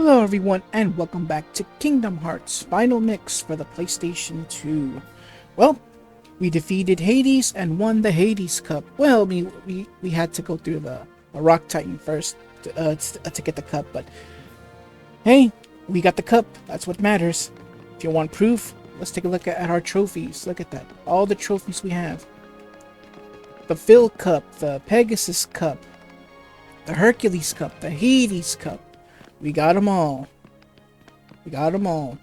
Hello everyone and welcome back to Kingdom Hearts Final Mix for the PlayStation 2. Well, we defeated Hades and won the Hades Cup. Well, we had to go through the Rock Titan first to get the cup, but hey, we got the cup. That's what matters. If you want proof, let's take a look at our trophies. Look at that. All the trophies we have. The Phil Cup, the Pegasus Cup, the Hercules Cup, the Hades Cup. We got them all. We got them all.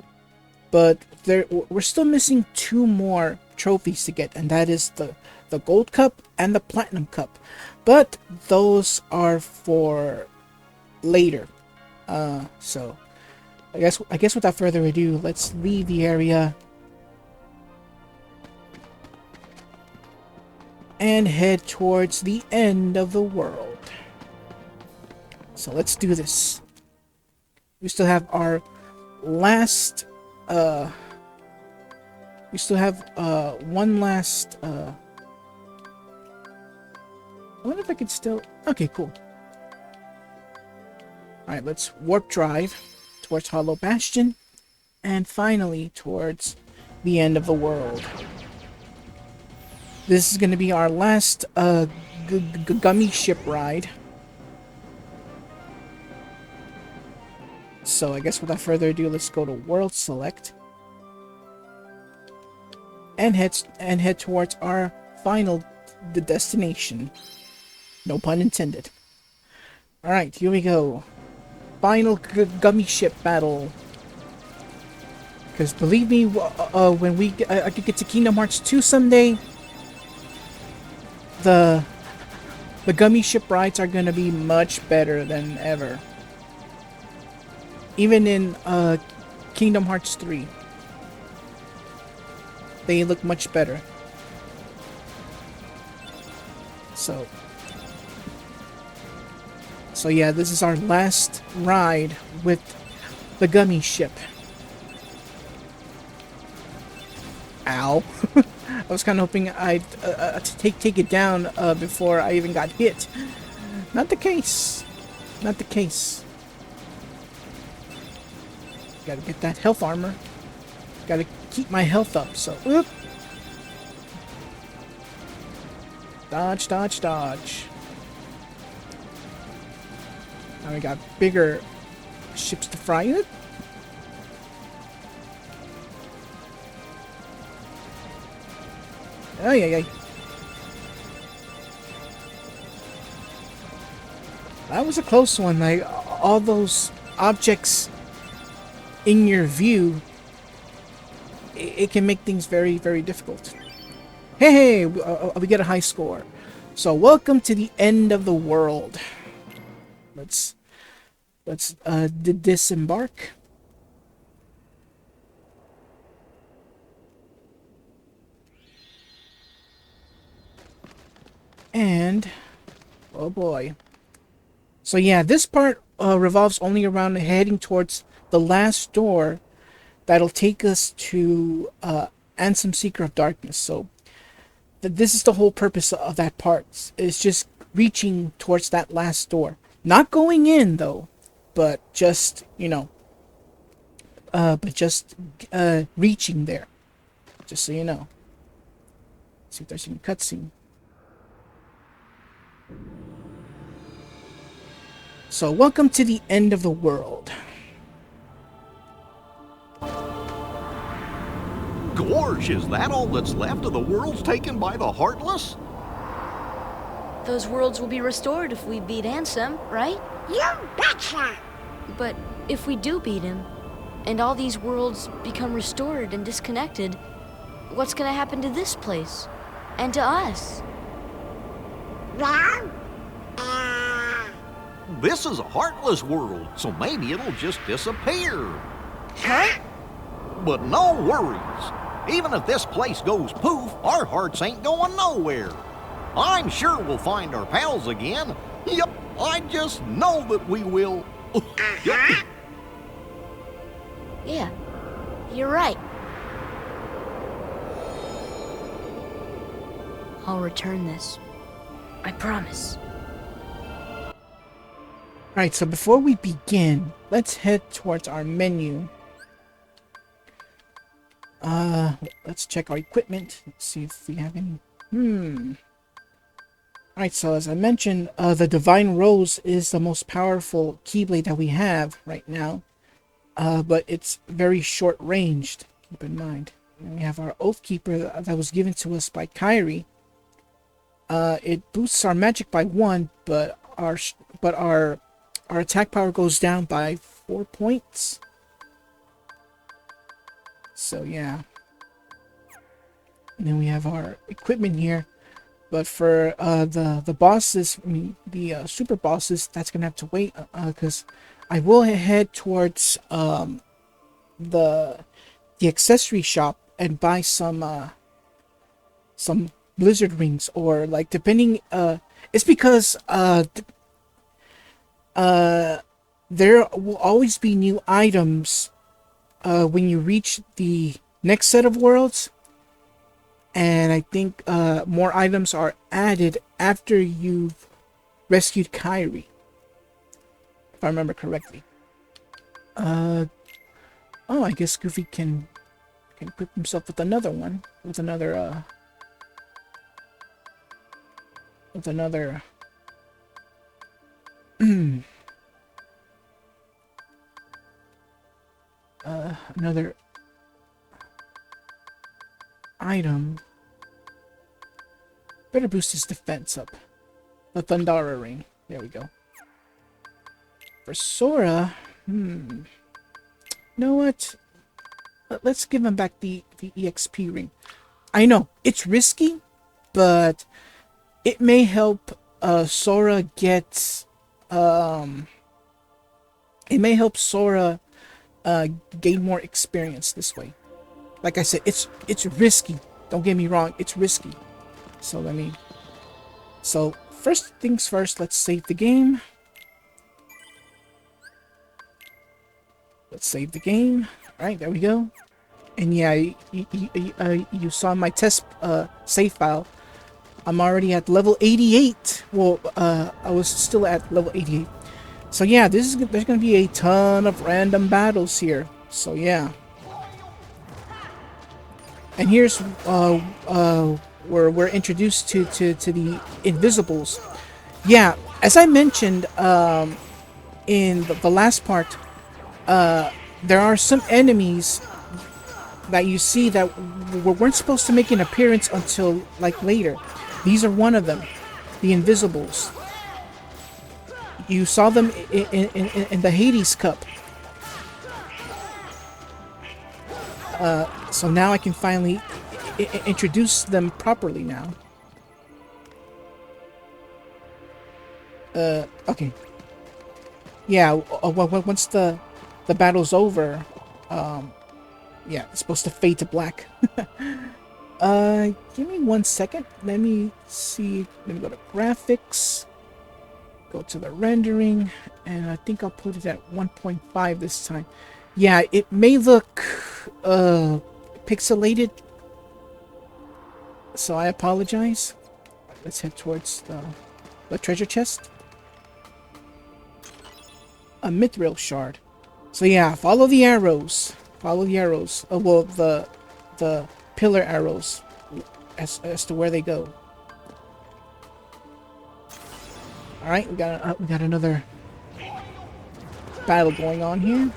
But we're still missing two more trophies to get, and that is the Gold Cup and the Platinum Cup. But those are for later. So I guess without further ado, let's leave the area and head towards the end of the world. So let's do this. We still have our last, we still have, one last, I wonder if I could still, okay, cool. Alright, let's warp drive towards Hollow Bastion, and finally towards the end of the world. This is going to be our last, gummy ship ride. So I guess without further ado, let's go to World Select and head towards our final destination. No pun intended. All right, here we go. Final gummy ship battle. Because believe me, when I could get to Kingdom Hearts 2 someday, the gummy ship rides are gonna be much better than ever. Even in Kingdom Hearts 3, they look much better. So yeah, this is our last ride with the gummy ship. Ow. I was kind of hoping I'd take it down before I even got hit. Not the case. Not the case. Gotta get that health armor. Gotta keep my health up, so... Whoop. Dodge, dodge, dodge. Now we got bigger ships to fry. Whoop. Oh, yeah. That was a close one. Like, all those objects in your view, it can make things very, very difficult. Hey, we get a high score. So welcome to the end of the world. Let's disembark. And oh boy. So yeah, this part revolves only around heading towards the last door that'll take us to Ansem Seeker of Darkness. So this is the whole purpose of that part. Is just reaching towards that last door. Not going in though, but just, you know, reaching there. Just so you know. See if there's any cutscene. So welcome to the end of the world. Gorge, is that all that's left of the worlds taken by the Heartless? Those worlds will be restored if we beat Ansem, right? You betcha! But if we do beat him, and all these worlds become restored and disconnected, what's gonna happen to this place? And to us? Well, This is a Heartless world, so maybe it'll just disappear. Huh? But no worries. Even if this place goes poof, our hearts ain't going nowhere. I'm sure we'll find our pals again. Yep, I just know that we will. Yep. Yeah, you're right. I'll return this. I promise. Alright, so before we begin, let's head towards our menu. Let's check our equipment. Let's see if we have any. Alright, so as I mentioned, the Divine Rose is the most powerful Keyblade that we have right now. But it's very short-ranged, keep in mind. And we have our Oathkeeper that was given to us by Kairi. It boosts our magic by 1, but our attack power goes down by 4 points. So yeah. And then we have our equipment here. But for the bosses, I mean, the super bosses, that's gonna have to wait because I will head towards the accessory shop and buy some blizzard rings, or like depending it's because there will always be new items when you reach the next set of worlds. And I think more items are added after you've rescued Kairi, if I remember correctly. Oh, I guess Goofy can equip himself with another one, with another another item. Better boost his defense up. The Thundara ring. There we go. For Sora, you know what? Let's give him back the EXP ring. I know it's risky, but it may help Sora get it may help Sora gain more experience this way. Like I said, it's risky. Don't get me wrong, it's risky. So first things first, let's save the game. Let's save the game. Alright, there we go. And yeah, you saw my test save file. I'm already at level 88. Well, I was still at level 88. So yeah, there's gonna be a ton of random battles here. So yeah. And here's where we're introduced to the Invisibles. Yeah, as I mentioned in the last part, there are some enemies that you see that weren't supposed to make an appearance until like later. These are one of them, the Invisibles. You saw them in the Hades Cup. So now I can finally introduce them properly now. Okay. Yeah, once the battle's over, yeah, it's supposed to fade to black. Give me 1 second. Let me see. Let me go to graphics. Go to the rendering, and I think I'll put it at 1.5 this time. Yeah, it may look pixelated, so I apologize. Let's head towards the treasure chest. A mithril shard. So yeah, follow the arrows. Follow the arrows. Well, the pillar arrows as to where they go. All right, we got another battle going on here.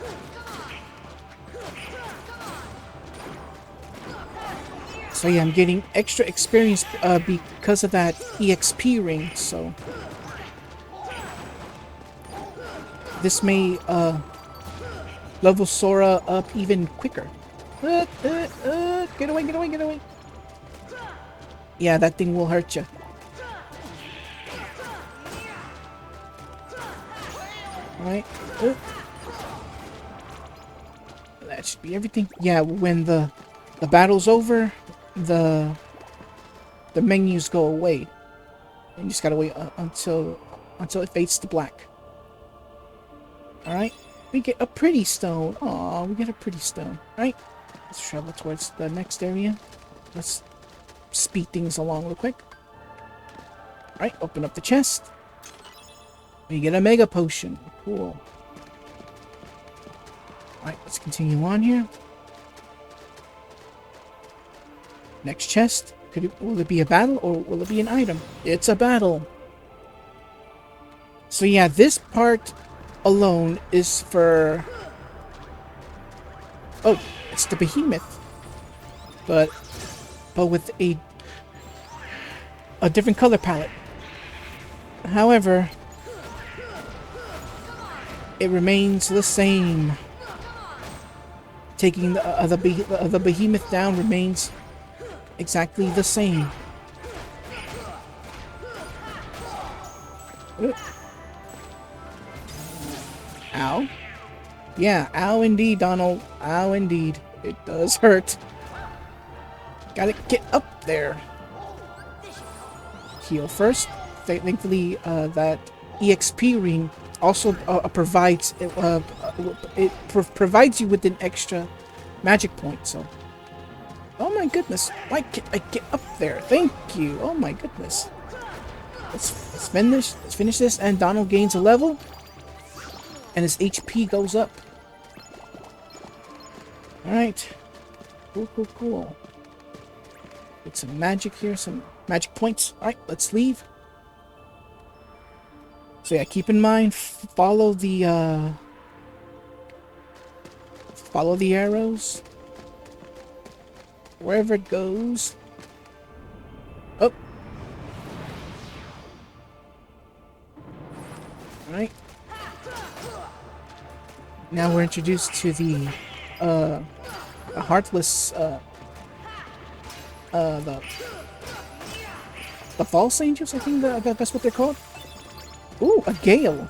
So yeah, I'm getting extra experience because of that EXP ring. So this may level Sora up even quicker. Get away, get away, get away. Yeah, that thing will hurt you. Alright. That should be everything. Yeah, when the battle's over, the menus go away. And you just gotta wait until it fades to black. Alright. We get a pretty stone. Aw, we get a pretty stone. Alright. Let's travel towards the next area. Let's speed things along real quick. Alright, open up the chest. We get a mega potion. Cool. Alright, let's continue on here. Next chest. Will it be a battle or will it be an item? It's a battle. So yeah, this part alone is for... Oh, it's the behemoth. But with a different color palette. However, it remains the same. Taking the behemoth down remains exactly the same. Ow. Yeah, ow indeed, Donald. Ow indeed. It does hurt. Gotta get up there. Heal first. Thankfully, that EXP ring also provides provides you with an extra magic point. So, oh my goodness, why can't I get up there? Thank you. Oh my goodness. Let's finish this, and Donald gains a level, and his HP goes up. All right, cool. Get some magic here, some magic points. All right, let's leave. So yeah, keep in mind, follow the arrows wherever it goes. Oh, all right. Now we're introduced to the heartless the false angels. I think that's what they're called. Ooh, a gale.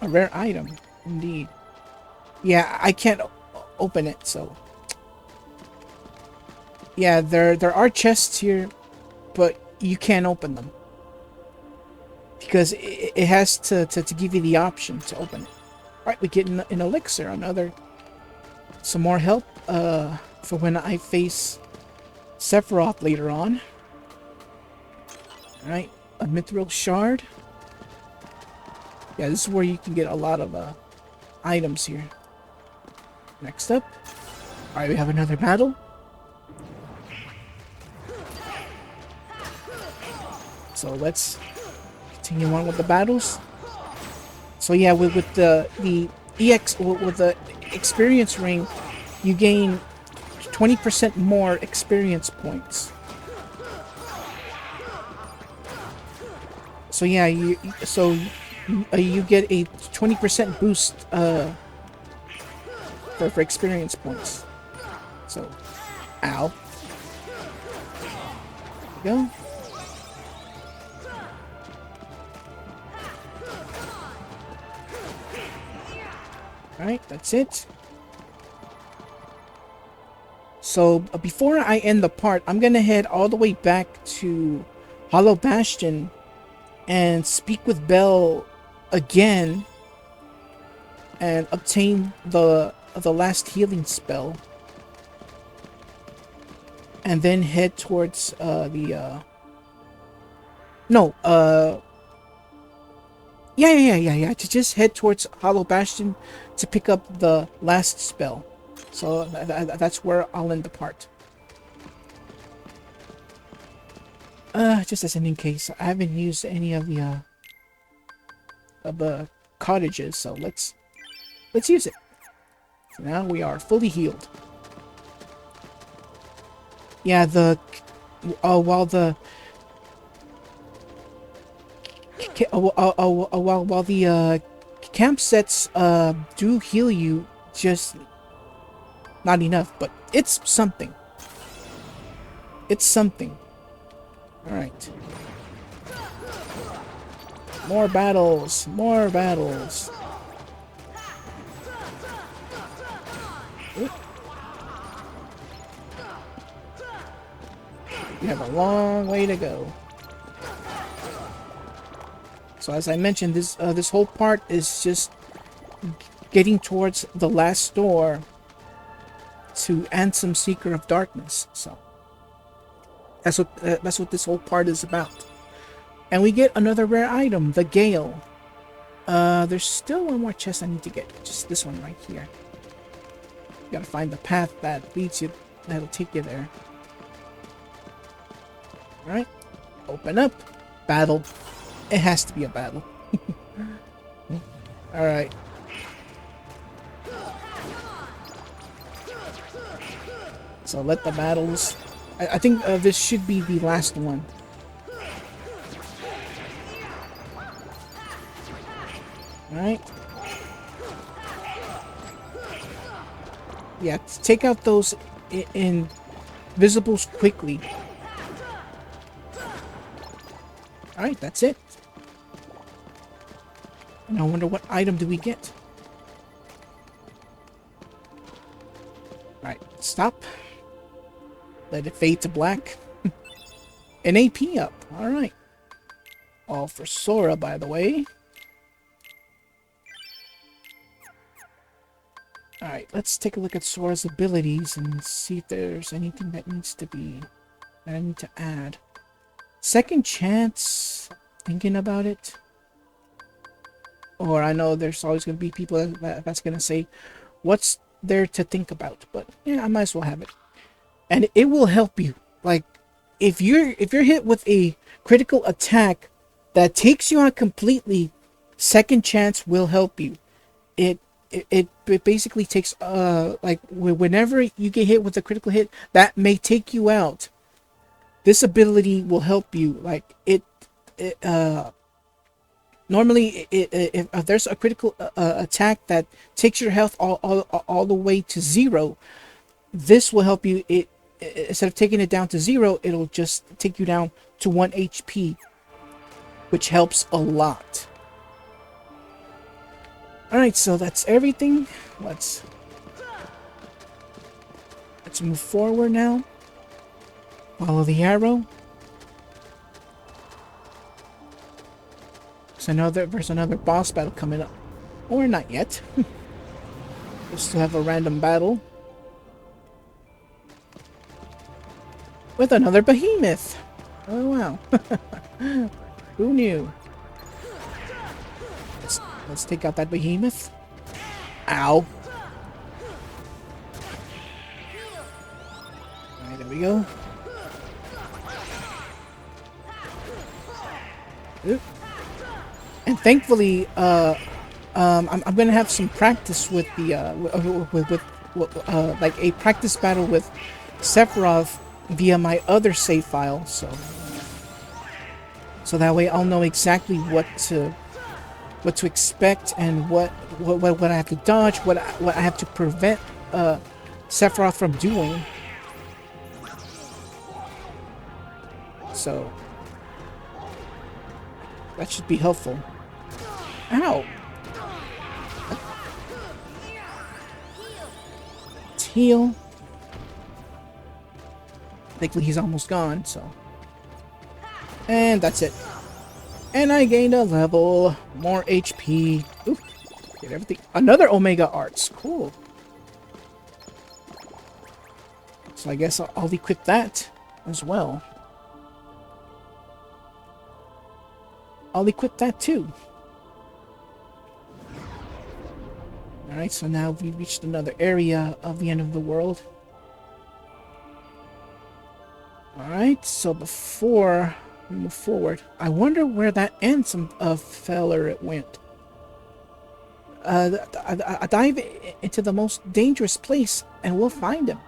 A rare item, indeed. Yeah, I can't open it, so... Yeah, there are chests here, but you can't open them. Because it has to give you the option to open it. Alright, we get an elixir, some more help for when I face Sephiroth later on. Alright. A mithril shard. Yeah, this is where you can get a lot of items here. Next up. Alright, we have another battle. So let's continue on with the battles. So yeah, with the experience ring, you gain 20% more experience points. So yeah, you get a 20% boost for experience points. So, ow. There we go. Alright, that's it. So, before I end the part, I'm gonna head all the way back to Hollow Bastion and speak with Belle again and obtain the last healing spell, and then head towards yeah, to just head towards Hollow Bastion to pick up the last spell. So that's where I'll end the part. Just as an in case, I haven't used any of the cottages, so let's use it. So now we are fully healed. Yeah, while the camp sets do heal you, just not enough, but it's something. It's something. Alright. More battles. More battles. Oop. We have a long way to go. So as I mentioned, this whole part is just getting towards the last door to Ansem, Seeker of Darkness. So that's what this whole part is about. And we get another rare item, the Gale. There's still one more chest I need to get. Just this one right here. You gotta find the path that leads you, that'll take you there. Alright. Open up. Battle. It has to be a battle. Alright. So let the battles... I think this should be the last one. Alright. Yeah, take out those invisibles quickly. Alright, that's it. And I wonder what item do we get? Alright, stop. Let it fade to black. An AP up. Alright. All for Sora, by the way. Alright, let's take a look at Sora's abilities and see if there's anything that needs to be... that I need to add. Second chance... thinking about it. Or I know there's always going to be people that's going to say, what's there to think about? But yeah, I might as well have it. And it will help you. Like, if you're hit with a critical attack that takes you out completely, second chance will help you. It basically takes like whenever you get hit with a critical hit that may take you out, this ability will help you. Like normally if there's a critical attack that takes your health all the way to 0, this will help you. Instead of taking it down to 0, it'll just take you down to 1 HP, which helps a lot. Alright, so that's everything. Let's move forward now. Follow the arrow. There's another boss battle coming up. Or not yet. We'll still have a random battle. With another behemoth. Oh wow. Who knew? Let's take out that behemoth. Ow. Alright, there we go. Oop. And thankfully, I'm gonna have some practice with the like a practice battle with Sephiroth via my other save file, so that way I'll know exactly what to expect and what I have to dodge, what I have to prevent Sephiroth from doing. So that should be helpful. Ow! Let's heal. Thankfully he's almost gone, so. And that's it. And I gained a level. More HP. Ooh, get everything. Another Omega Arts. Cool. So I guess I'll equip that as well. I'll equip that too. Alright, so now we've reached another area of the end of the world. Alright, so before we move forward, I wonder where that Ansem feller it went. I dive into the most dangerous place and we'll find him.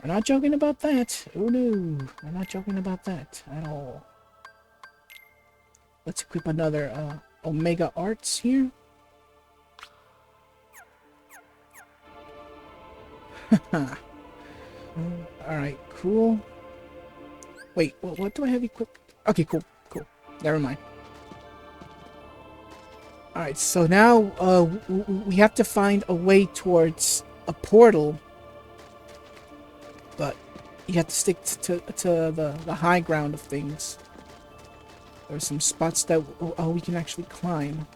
We're not joking about that. Oh no, we're not joking about that at all. Let's equip another Omega Arts here. Alright, cool. Wait, what do I have equipped? Okay, cool. Never mind. Alright, so now we have to find a way towards a portal. But you have to stick to the high ground of things. There's some spots that we can actually climb.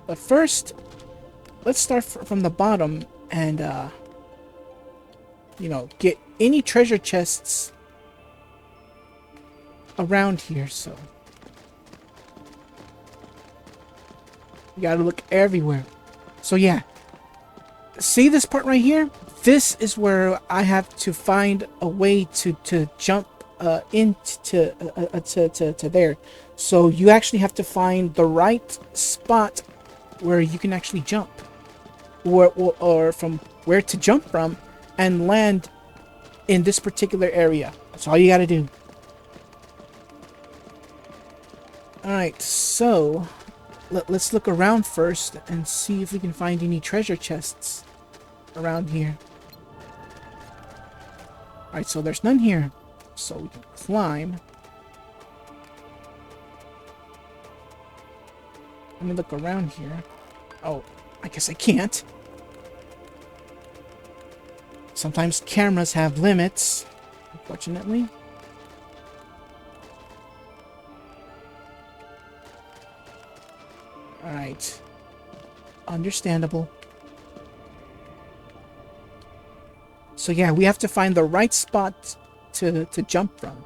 But first, let's start from the bottom and, you know, get any treasure chests around here, so. You gotta look everywhere. So yeah. See this part right here? This is where I have to find a way to jump into to there. So you actually have to find the right spot where you can actually jump, or from where to jump from, and land in this particular area. That's all you gotta do. Alright, so let's look around first and see if we can find any treasure chests around here. Alright, so there's none here. So we can climb. Let me look around here. Oh, I guess I can't. Sometimes cameras have limits, unfortunately. Alright. Understandable. So yeah, we have to find the right spot to jump from.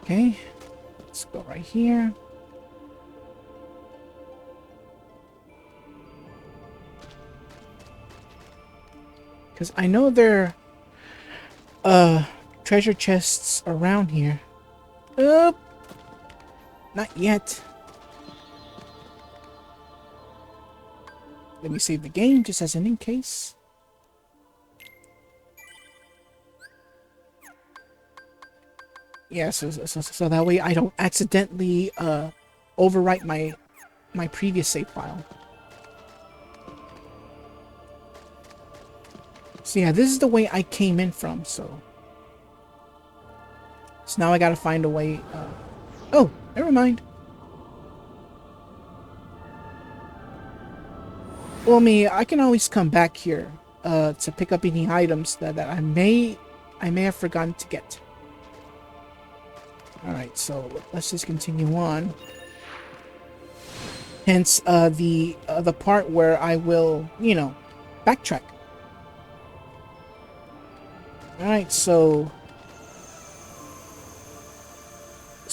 Okay. Let's go right here. Because I know there are treasure chests around here. Not yet. Let me save the game just as an in case. Yeah, so that way I don't accidentally overwrite my previous save file. So yeah, this is the way I came in from, so now I gotta find a way. Oh, never mind. Well, I can always come back here to pick up any items that I may have forgotten to get. Alright, so let's just continue on. Hence, the part where I will, backtrack. Alright, so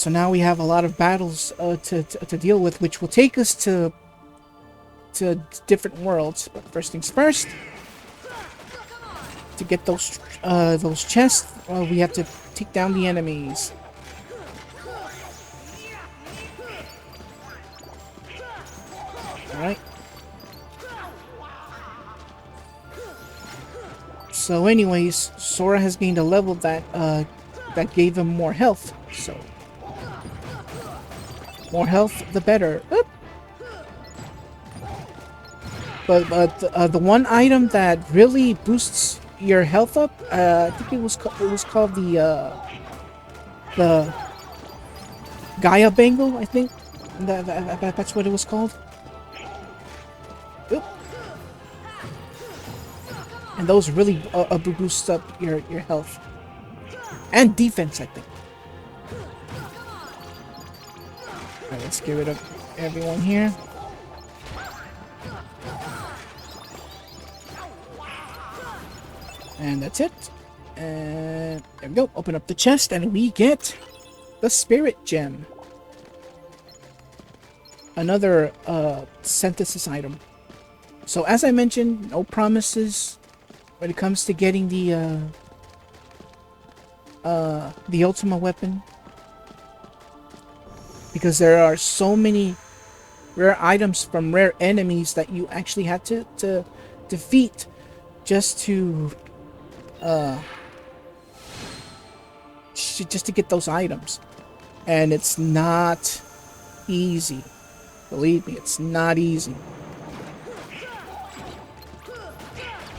now we have a lot of battles to deal with, which will take us to different worlds. But first things first, to get those chests, we have to take down the enemies. Alright. So anyways, Sora has gained a level that gave him more health. So more health, the better. Oop. But the one item that really boosts your health up, I think it was called the Gaia Bangle. I think that's what it was called. Oop. And those really boost up your health and defense, I think. Alright, let's get rid of everyone here. And that's it. And there we go. Open up the chest and we get the Spirit Gem. Another synthesis item. So as I mentioned, no promises when it comes to getting the Ultima weapon. Because there are so many rare items from rare enemies that you actually had to defeat just to get those items. And it's not easy. Believe me, it's not easy.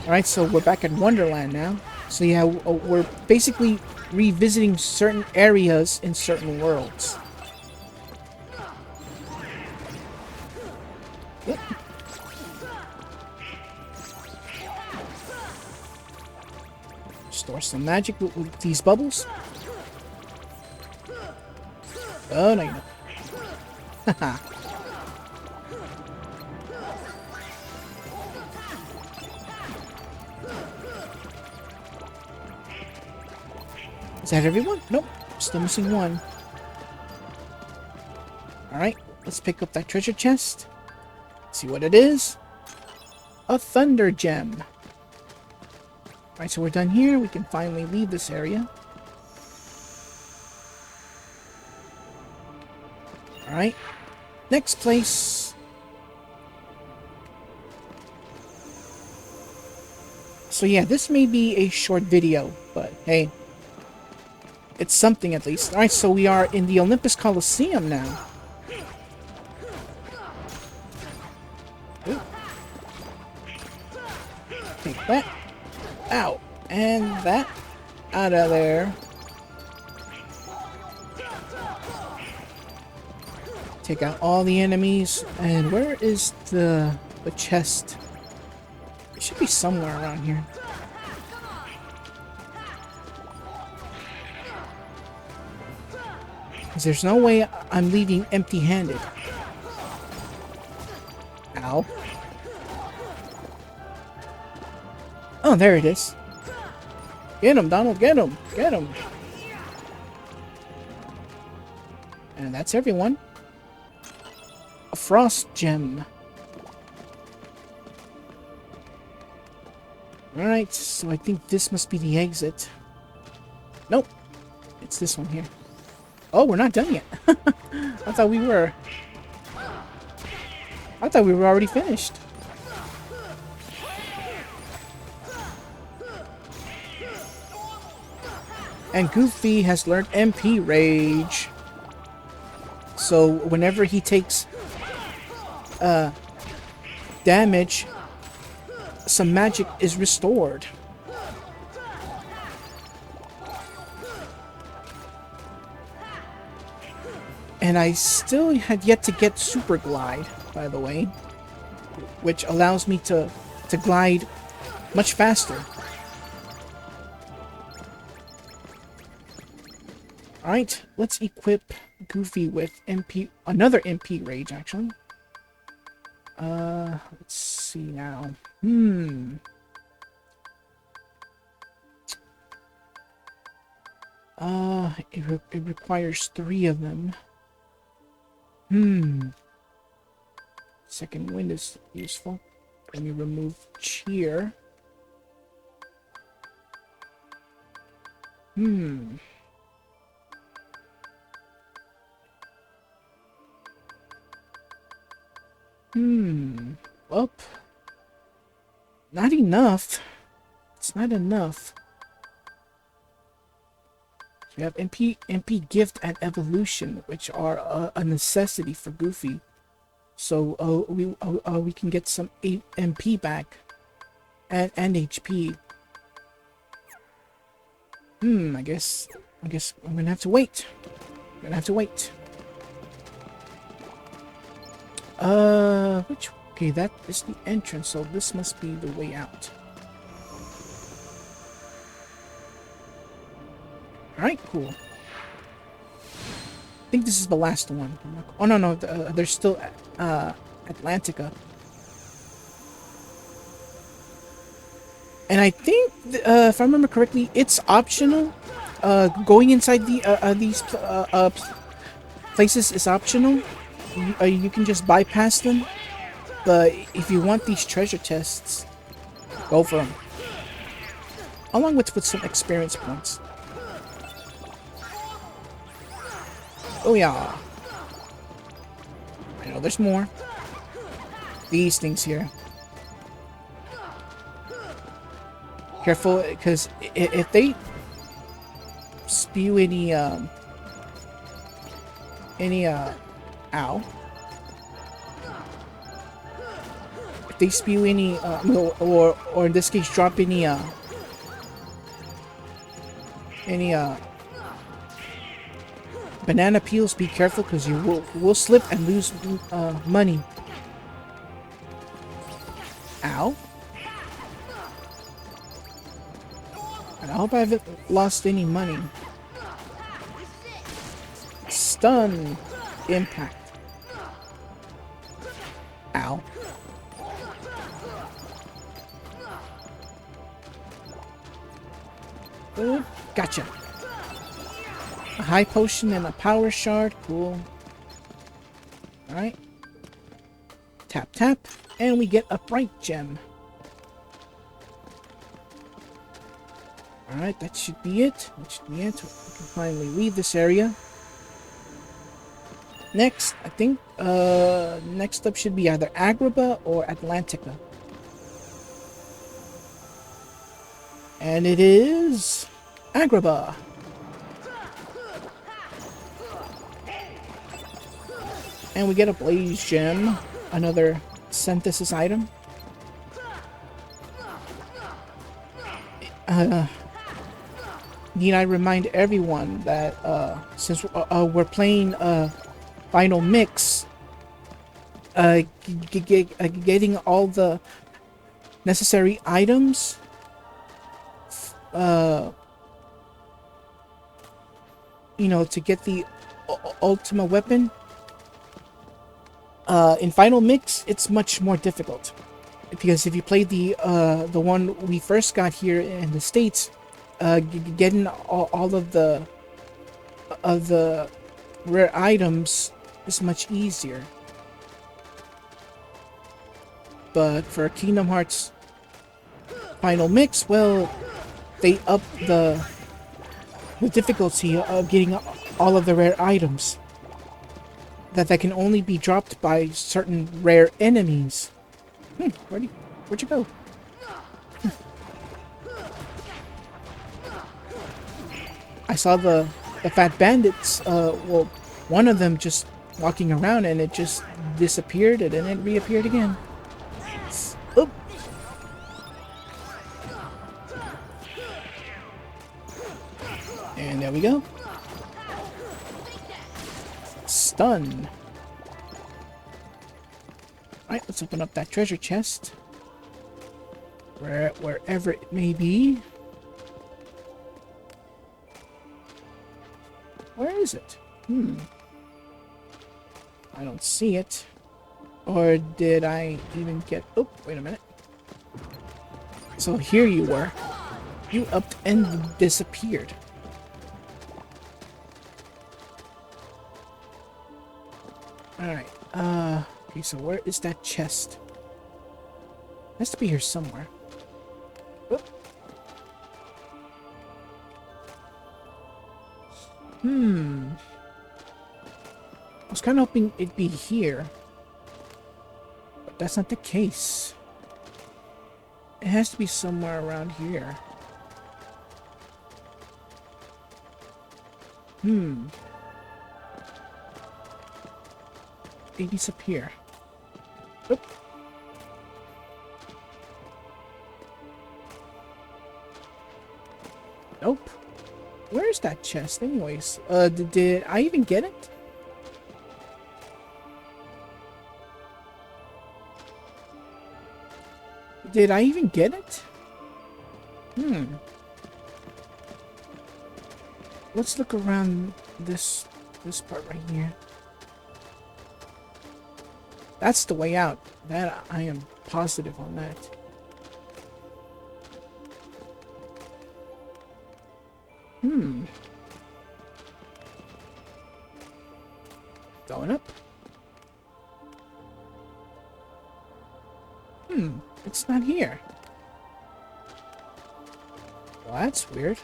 Alright, so we're back in Wonderland now. So yeah, we're basically revisiting certain areas in certain worlds. Yep. Store some magic with these bubbles. Oh, no, you don't. Haha. Is that everyone? Nope. Still missing one. Alright. let's pick up that treasure chest. See what it is. A thunder gem. Alright, so we're done here. We can finally leave this area. Alright. Next place. So yeah, this may be a short video, but hey. It's something at least. Alright, so we are in the Olympus Coliseum now. Ooh. Take that. Ow. And that. Out of there. Take out all the enemies. And where is the chest? It should be somewhere around here. Because there's no way I'm leaving empty-handed. Ow. Oh, there it is. Get him, Donald, get him! Get him! And that's everyone. A frost gem. Alright, so I think this must be the exit. Nope. It's this one here. Oh, we're not done yet. I thought we were. I thought we were already finished. And Goofy has learned MP Rage. So whenever he takes damage, some magic is restored. And I still had yet to get Super Glide, by the way, which allows me to glide much faster. Alright, let's equip Goofy with another MP Rage, actually. Let's see now. It requires 3 of them. Second wind is useful. Let me remove cheer. Well, not enough. It's not enough. We have MP Gift and Evolution, which are a necessity for Goofy. So we can get some MP back and HP. I guess I'm gonna have to wait. Okay, that is the entrance, so this must be the way out. Alright, cool. I think this is the last one. Oh, no, there's still Atlantica. And I think, if I remember correctly, it's optional. Going inside these places is optional. You can just bypass them. But if you want these treasure chests, go for them. Along with some experience points. Oh yeah. I know there's more. These things here. Careful, because if they spew any ow. If they spew any or in this case drop any banana peels, be careful, because you will slip and lose money. Ow. I hope I haven't lost any money. Stun. Impact. Ow. Gotcha. A high potion and a power shard. Cool. Alright. Tap, tap. And we get a bright gem. Alright, that should be it. That should be it. We can finally leave this area. Next, I think, next up should be either Agrabah or Atlantica. And it is Agrabah. And we get a Blaze Gem, another synthesis item. Need I remind everyone that since we're playing Final Mix, getting all the necessary items, you know, to get the Ultima weapon, in Final Mix, it's much more difficult. Because if you play the one we first got here in the States, getting all of the rare items is much easier. But for Kingdom Hearts Final Mix, well, they up the difficulty of getting all of the rare items that can only be dropped by certain rare enemies. Where'd you go? I saw the fat bandits, well, one of them just walking around, and it just disappeared and then it reappeared again. Oh. And there we go. Stun. Alright, let's open up that treasure chest. Wherever it may be. Where is it? I don't see it. Or did I even get... Oh, wait a minute. So here you were. You upped and disappeared. Alright, okay, so where is that chest? It has to be here somewhere. Oop. I was kind of hoping it'd be here. But that's not the case. It has to be somewhere around here. Maybe it's up here. Oop. Nope. Where's that chest anyways? Did I even get it? Did I even get it? Let's look around this part right here. That's the way out. That I am positive on that. Going up. It's not here. Well, that's weird.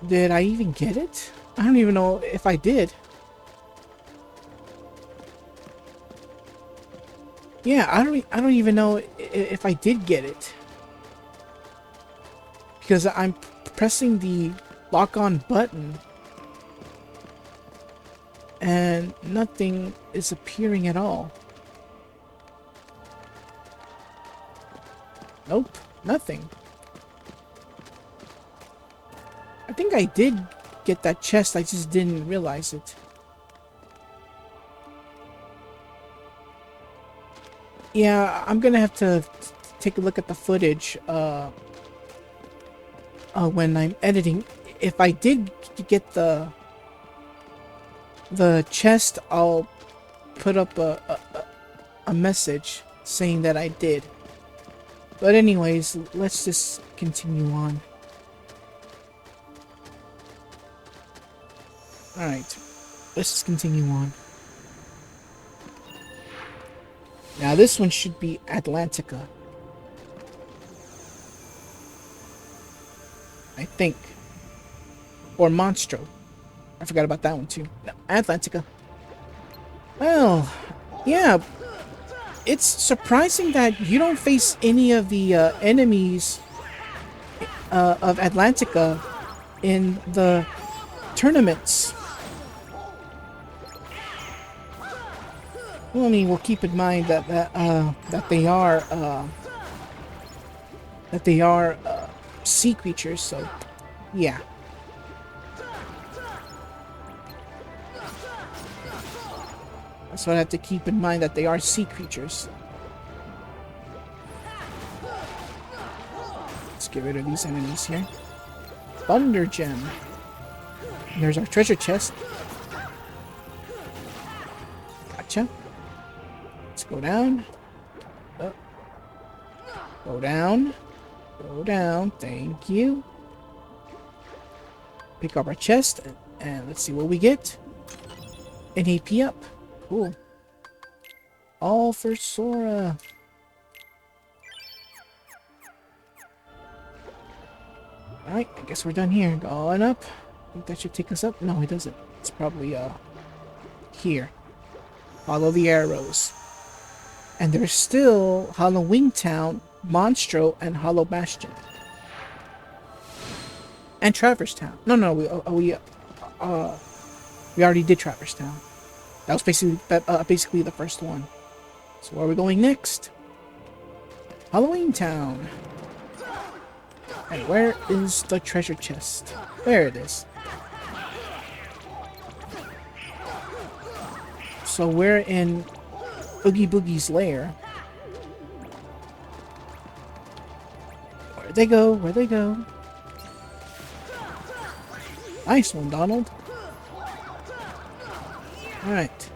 Did I even get it? I don't even know if I did. Yeah, I don't even know if I did get it. Because I'm pressing the lock on button and nothing is appearing at all. Nope, nothing. I think I did get that chest, I just didn't realize it. Yeah, I'm gonna have to take a look at the footage when I'm editing. If I did get the chest, I'll put up a message saying that I did. But anyways, let's just continue on. Alright, let's just continue on. Now this one should be Atlantica. I think. Or Monstro. I forgot about that one too. No, Atlantica. Well, yeah. It's surprising that you don't face any of the enemies of Atlantica in the tournaments. Well, I mean, we'll keep in mind that they are sea creatures. So, yeah. So I have to keep in mind that they are sea creatures. Let's get rid of these enemies here. Thunder Gem. And there's our treasure chest. Gotcha. Let's go down. Oh. Go down. Go down. Thank you. Pick up our chest. And let's see what we get. An AP up. Cool. All for Sora. Alright, I guess we're done here. Going up. I think that should take us up. No, it doesn't. It's probably here. Follow the arrows. And there's still Halloween Town, Monstro, and Hollow Bastion. And Traverse Town. No, we already did Traverse Town. That was basically the first one. So where are we going next? Halloween Town. And where is the treasure chest? There it is. So we're in Oogie Boogie's lair. Where'd they go? Where'd they go? Nice one, Donald. Alright.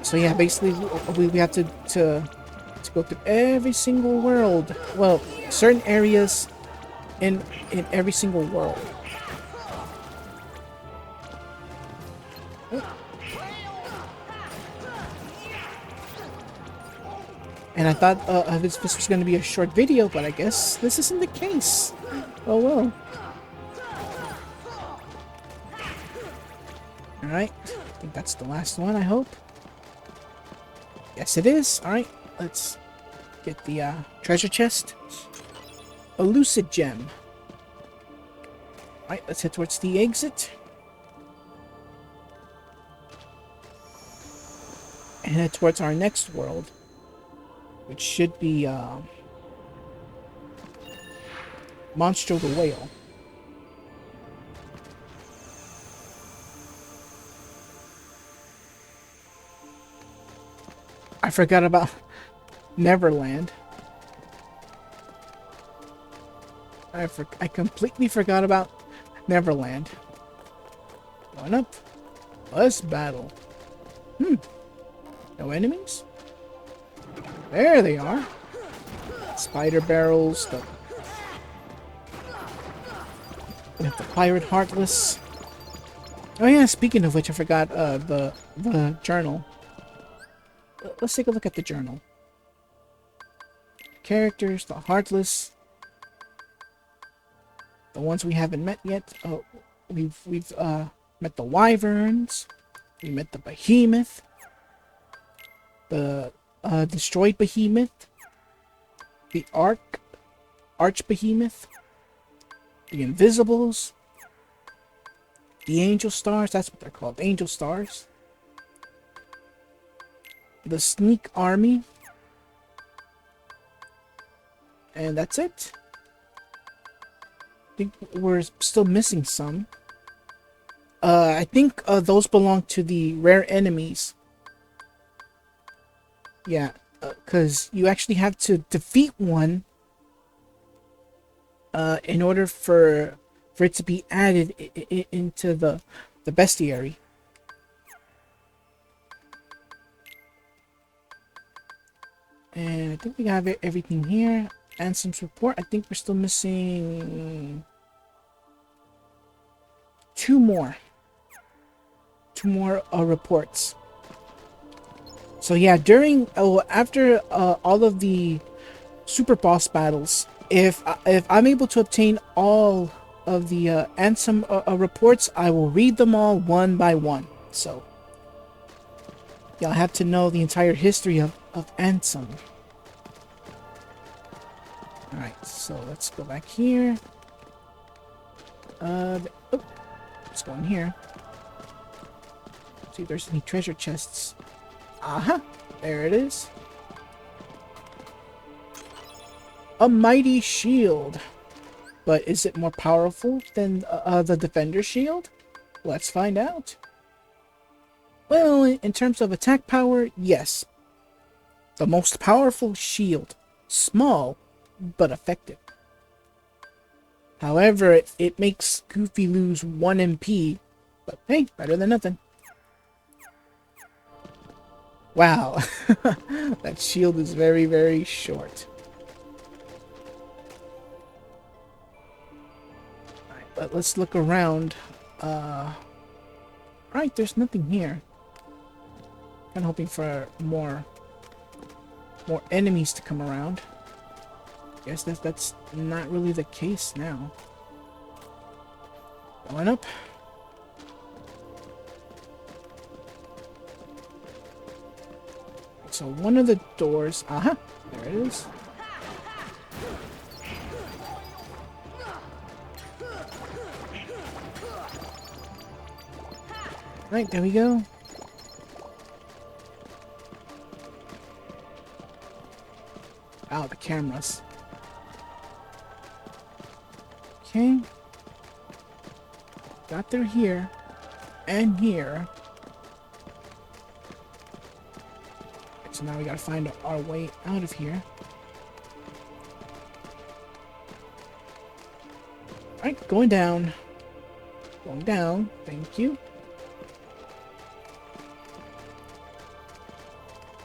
So yeah, basically we have to go through every single world. Well, certain areas in every single world. And I thought this was going to be a short video, but I guess this isn't the case. Oh well. Alright, I think that's the last one, I hope. Yes, it is. Alright, let's get the treasure chest. A Lucid Gem. Alright, let's head towards the exit. And head towards our next world, which should be Monstro the Whale. I forgot about Neverland. I completely forgot about Neverland. Going up. Let's battle. No enemies? There they are. Spider barrels. We have the Pirate Heartless. Oh yeah, speaking of which, I forgot the journal. Let's take a look at the journal. Characters, the Heartless. The ones we haven't met yet. Oh, we've met the Wyverns. We met the Behemoth. The Destroyed Behemoth. The Arch Behemoth. The Invisibles. The Angel Stars. That's what they're called. Angel Stars. The Sneak Army. And that's it. I think we're still missing some. I think those belong to the rare enemies. Yeah, because you actually have to defeat one in order for it to be added into the bestiary. And I think we have everything here. Ansem's report. I think we're still missing two more reports. So yeah, after all of the super boss battles, if I'm able to obtain all of the Ansem reports, I will read them all one by one. So you'll have to know the entire history of Ansem. Alright, so let's go back here. Let's go in here. See if there's any treasure chests. Aha! There it is. A mighty shield. But is it more powerful than the Defender shield? Let's find out. Well, in terms of attack power, yes. The most powerful shield. Small, but effective. However, it makes Goofy lose 1 MP. But hey, better than nothing. Wow. That shield is very, very short. Alright, but let's look around. Right, there's nothing here. I'm hoping for more enemies to come around. Guess that's not really the case now. Going up. So one of the doors, there it is. Right, there we go. Wow, the cameras. Okay. Got through here and here. So now we gotta find our way out of here. Alright, going down. Going down. Thank you.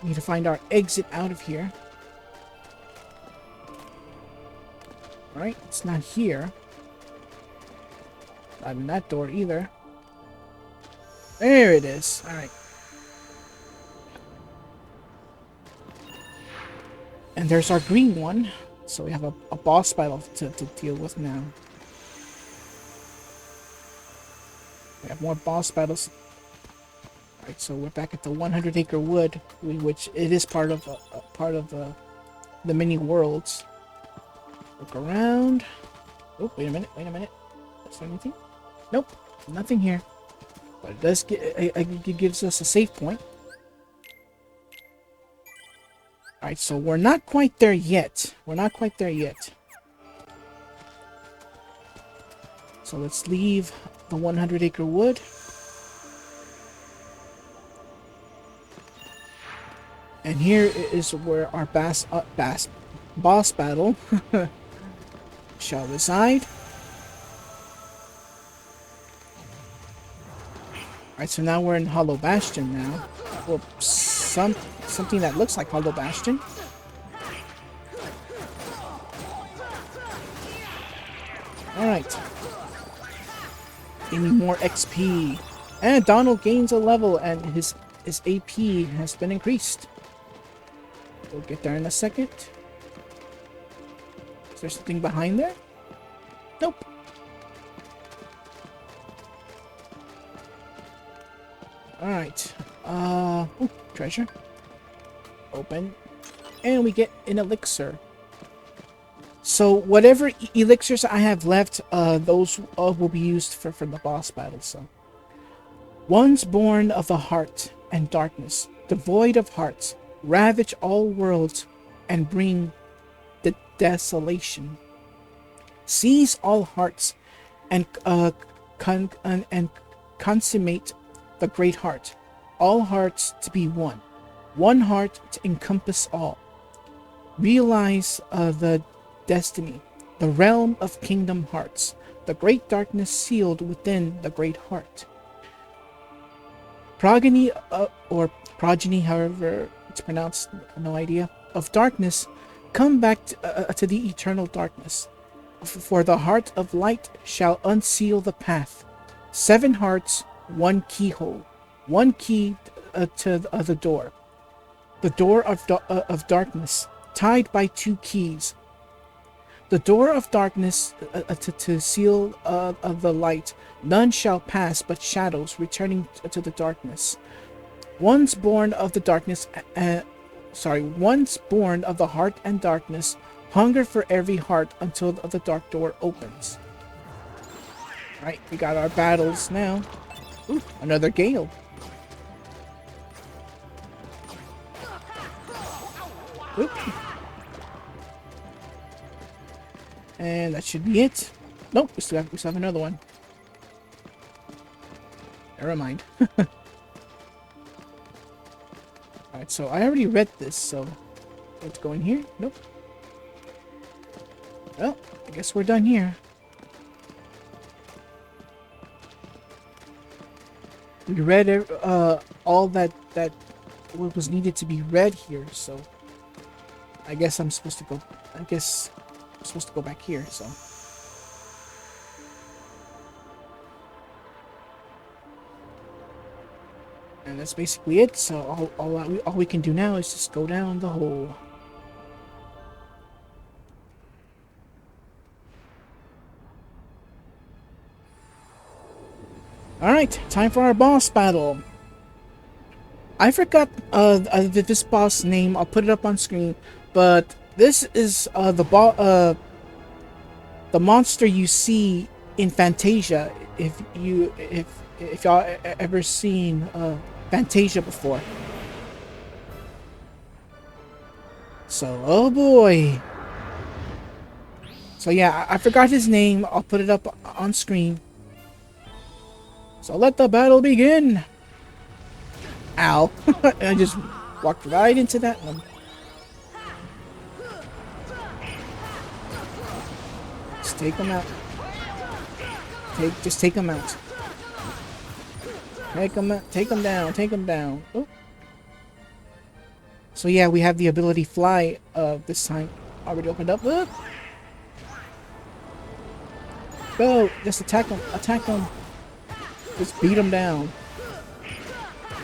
Need to find our exit out of here. Alright, it's not here. Not in that door either. There it is. Alright. And there's our green one. So we have a boss battle to deal with now. We have more boss battles. Alright, so we're back at the 100 Acre Wood, which it is part of the mini worlds. Look around. Oh, wait a minute. Is there anything? Nope, nothing here. But it does it gives us a save point. Alright, so we're not quite there yet. So let's leave the 100 Acre Wood. And here is where our boss battle shall reside. Alright, so now we're in Hollow Bastion now. Well, something that looks like Hollow Bastion. Alright. Gaining more XP. And Donald gains a level and his AP has been increased. We'll get there in a second. Is there something behind there? Nope. Alright. Ooh, treasure. Open. And we get an elixir. So whatever elixirs I have left, those will be used for the boss battle. So, ones born of the heart and darkness, devoid of hearts, ravage all worlds and bring the desolation. Seize all hearts and consummate the great heart. All hearts to be one. One heart to encompass all. Realize the destiny, the realm of Kingdom Hearts, the great darkness sealed within the great heart. Progeny, or progeny, however it's pronounced, no idea, of darkness, come back to the eternal darkness. For the heart of light shall unseal the path 7 hearts, 1 keyhole. 1 key to the door. The door of darkness, tied by 2 keys. The door of darkness to seal of the light. None shall pass but shadows returning to the darkness. Once born of the darkness, once born of the heart and darkness, hunger for every heart until the dark door opens. Alright, we got our battles now. Ooh, another gale. Oop. And that should be it. Nope, we still have another one. Never mind. Alright, so I already read this, so let's go in here. Nope. Well, I guess we're done here. We read all that what was needed to be read here, so I guess I'm supposed to go. I guess I'm supposed to go back here. So. And that's basically it. So all we can do now is just go down the hole. Alright, time for our boss battle. I forgot this boss name. I'll put it up on screen. But this is the monster you see in Fantasia. If y'all ever seen Fantasia before. So, oh boy. So yeah, I forgot his name. I'll put it up on screen. So let the battle begin. Ow. I just walked right into that one. Just take him out. Just take him out. Take him out. Take him down. Take him down. Oh. So yeah, we have the ability fly this time. Already opened up. Oh. Go. Just attack him. Attack him. Just beat him down.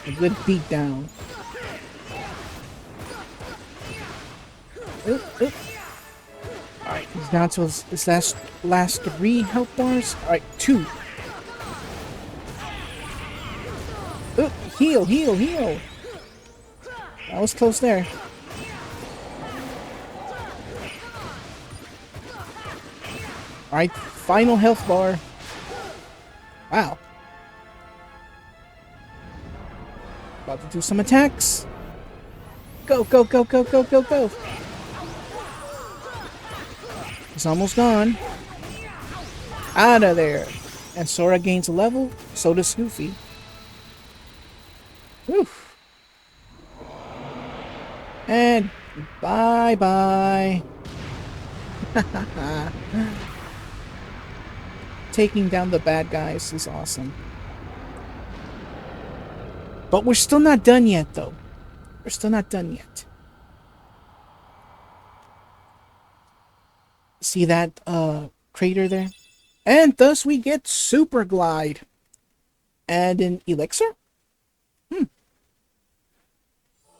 A good beat down. Alright, he's down to his last 3 health bars. Alright, 2. Oop, heal, heal, heal. That was close there. Alright, final health bar. Wow. About to do some attacks. Go, go, go, go, go, go, go. He's almost gone. Out of there. And Sora gains a level. So does Goofy. Whew. And bye-bye. Taking down the bad guys is awesome. But we're still not done yet, though. We're still not done yet. See that crater there? And thus we get Super Glide. And an elixir?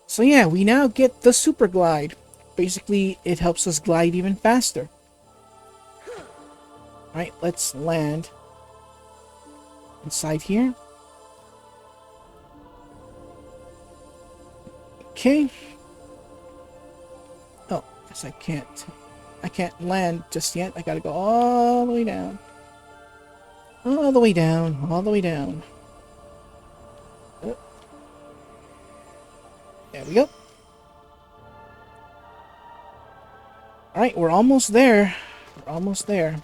So yeah, we now get the Super Glide. Basically, it helps us glide even faster. Alright, let's land inside here. Okay. Oh, guess I can't land just yet. I gotta go all the way down. All the way down. All the way down. Oh. There we go. Alright, we're almost there. We're almost there.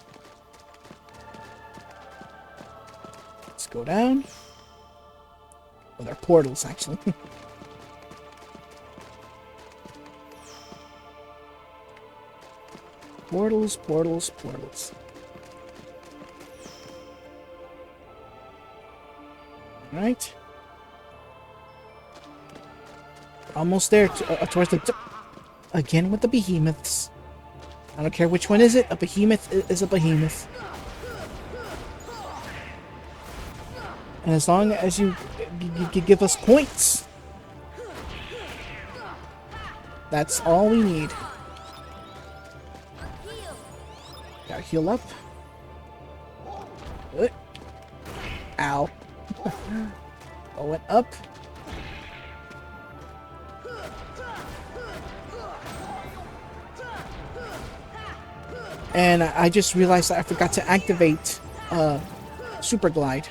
Let's go down. Well, they're portals, actually. Portals, portals, portals. Right. Almost there towards the tip. Again with the behemoths. I don't care which one is it. A behemoth is a behemoth. And as long as you give us points, that's all we need. Gotta heal up. Ow. Oh, went up. And I just realized that I forgot to activate Super Glide.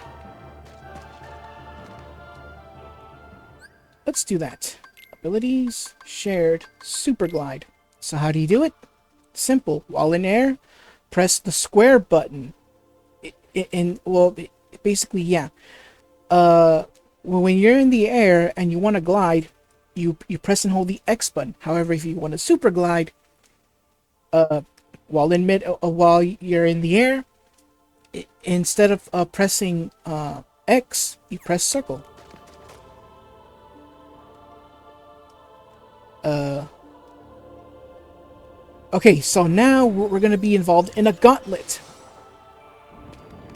Let's do that. Abilities, shared, Super Glide. So how do you do it? Simple. While in air, press the square button. Well, basically, yeah. When you're in the air and you want to glide, you press and hold the X button. However, if you want to super glide, while you're in the air, instead of pressing X, you press circle. Okay, so now we're gonna be involved in a gauntlet.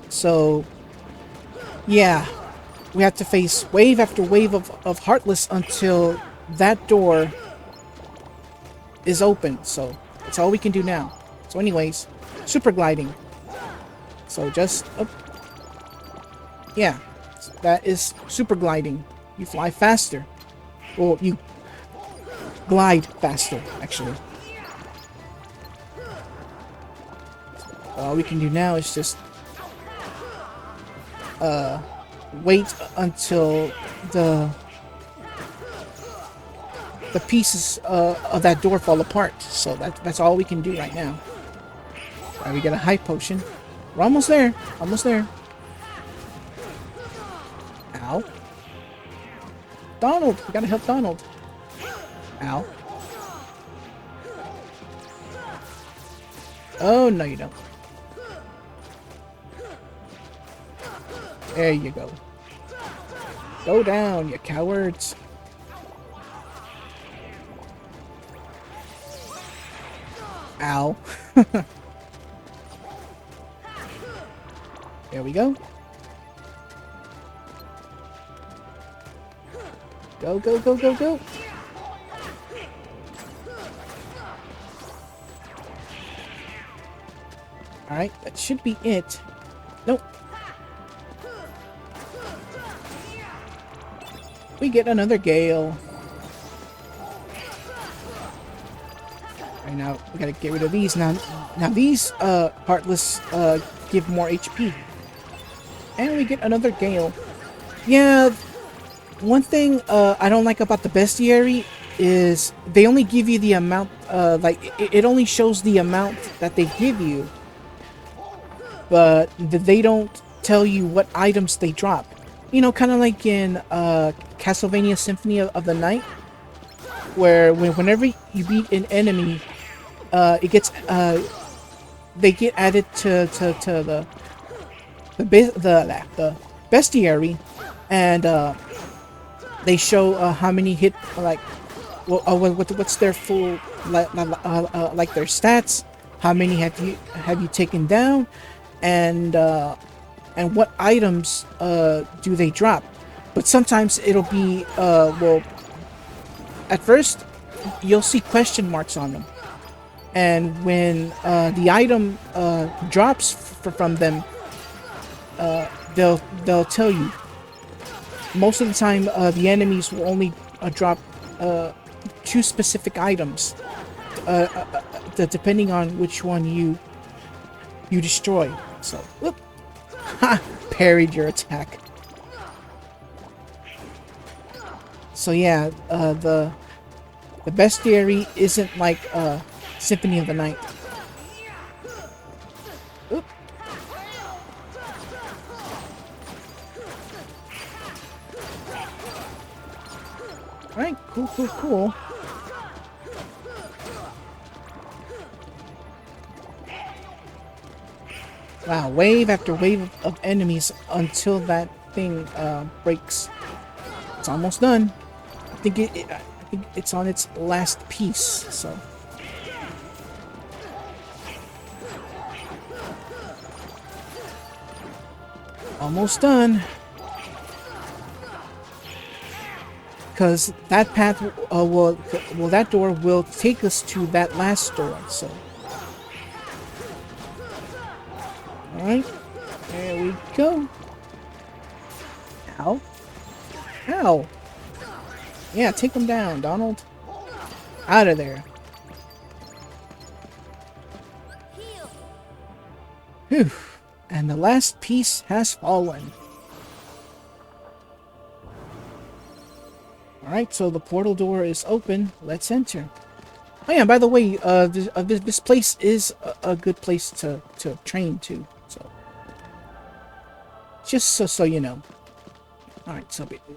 So, yeah, we have to face wave after wave of Heartless until that door is open. So, that's all we can do now. So anyways, super gliding. So just, yeah, that is super gliding. You fly faster. Well, you glide faster, actually. All we can do now is just wait until the pieces of that door fall apart. So that's all we can do right now. Alright, we got a high potion. We're almost there. Almost there. Ow. Donald! We gotta help Donald. Ow. Oh, no you don't. There you go. Go down, you cowards. Ow. There we go. Go, go, go, go, go. Alright, that should be it. Nope. We get another Gale. Right now, we gotta get rid of these. Now these Heartless give more HP. And we get another Gale. Yeah, one thing I don't like about the Bestiary is they only give you the amount, it only shows the amount that they give you. But they don't tell you what items they drop. You know, kind of like in Castlevania Symphony of the Night, where whenever you beat an enemy, it gets they get added to the bestiary, and they show how many hit, like what's their full like their stats, how many have you taken down, and what items do they drop. But sometimes it'll be well, at first you'll see question marks on them, and when the item drops from them, they'll tell you. Most of the time the enemies will only drop 2 specific items, depending on which one you destroy. So, whoop. Ha! Parried your attack. So yeah, the bestiary isn't like Symphony of the Night. Oop. Alright, cool. Wow, wave after wave of enemies until that thing breaks. It's almost done. I think it's on its last piece, so. Almost done. because that path that door will take us to that last door. So, all right, there we go. Ow! Ow! Yeah, take him down, Donald. Out of there. Whew. And the last piece has fallen. Alright, so the portal door is open. Let's enter. Oh yeah, by the way, this place is a good place to train to. Just so you know. Alright,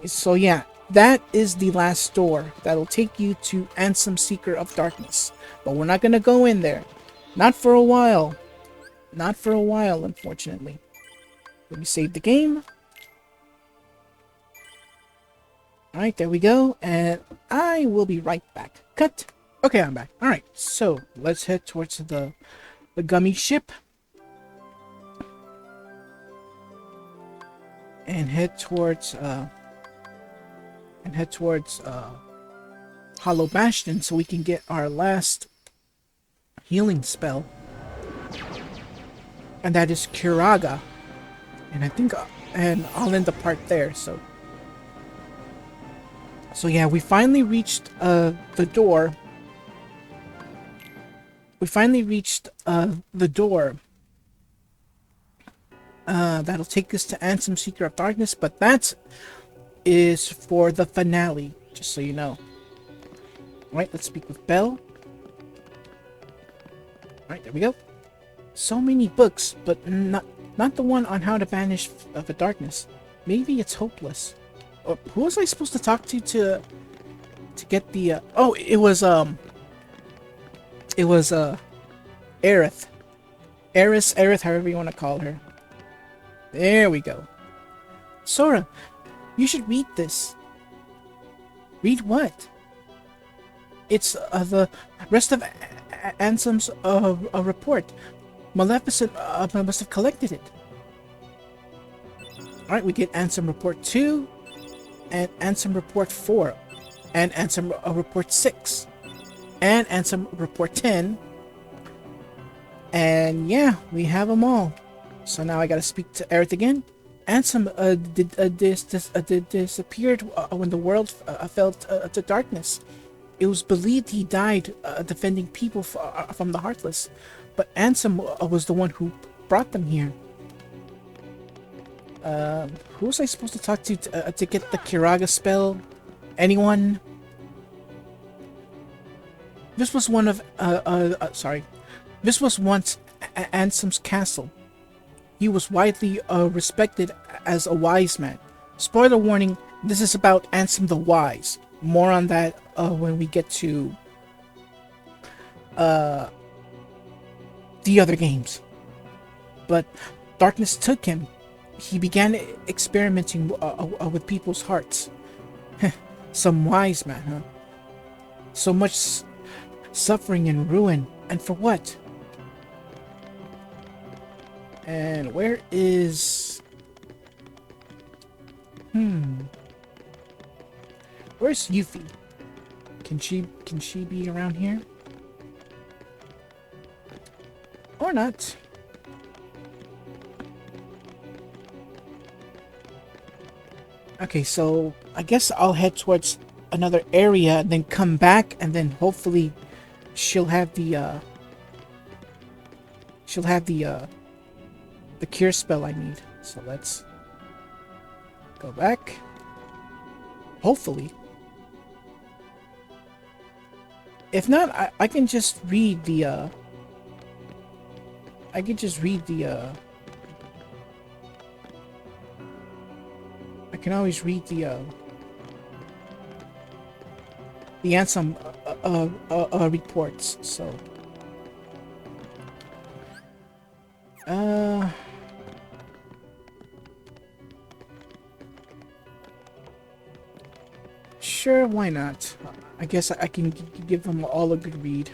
so yeah, that is the last door. That'll take you to Ansem, Seeker of Darkness. But we're not gonna go in there. Not for a while. Not for a while, unfortunately. Let me save the game. Alright, there we go. And I will be right back. Cut. Okay, I'm back. Alright, so let's head towards the gummy ship. And head towards Hollow Bastion so we can get our last healing spell. And that is Kiraga. And I think and I'll end the part there. So yeah, we finally reached the door. We finally reached the door. That'll take us to Ansem, Seeker of Darkness, but that is for the finale, just so you know. Alright, let's speak with Belle. Alright, there we go. So many books, but not the one on how to banish the darkness. Maybe it's hopeless. Who was I supposed to talk to get the oh, it was Aerith. Aerith, however you want to call her. There we go. Sora, you should read this. Read what? It's the rest of Ansem's report. Maleficent must have collected it. Alright, we get Ansem Report 2, and Ansem Report 4, and Ansem Report 6, and Ansem Report 10. And yeah, we have them all. So now I gotta speak to Aerith again. Ansem disappeared when the world fell to darkness. It was believed he died defending people from the Heartless, but Ansem was the one who brought them here. Who was I supposed to talk to get the Kiraga spell? Anyone? This was one of This was once Ansem's castle. He was widely respected as a wise man. Spoiler warning, this is about Ansem the Wise. More on that when we get to the other games. But darkness took him. He began experimenting with people's hearts. Some wise man, huh? So much suffering and ruin. And for what? And where is... Where's Yuffie? Can she be around here? Or not? Okay, so I guess I'll head towards another area and then come back, and then hopefully she'll have the cure spell I need. So let's go back. Hopefully. If not, I can just read the I can always read the Ansem reports, so sure, why not? I guess I can give them all a good read.